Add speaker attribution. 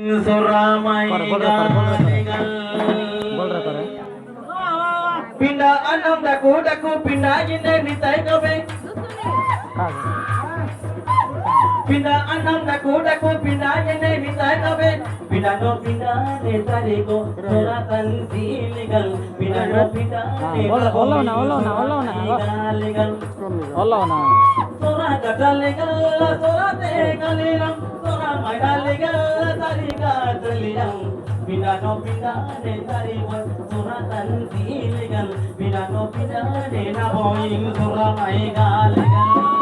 Speaker 1: Suramai galigal pindah anam daku pindah jine nitai kabe pindah anam daku pindah jine nitai kabe pindah no pindah netari ko suratan siligal pindah no pindah
Speaker 2: Allah na
Speaker 1: Sora kataligal sora te kalilam sora mai daligal tari katalilam pindah no pindah netari ko suratan siligal pindah no pindah ne na boing sora mai galigal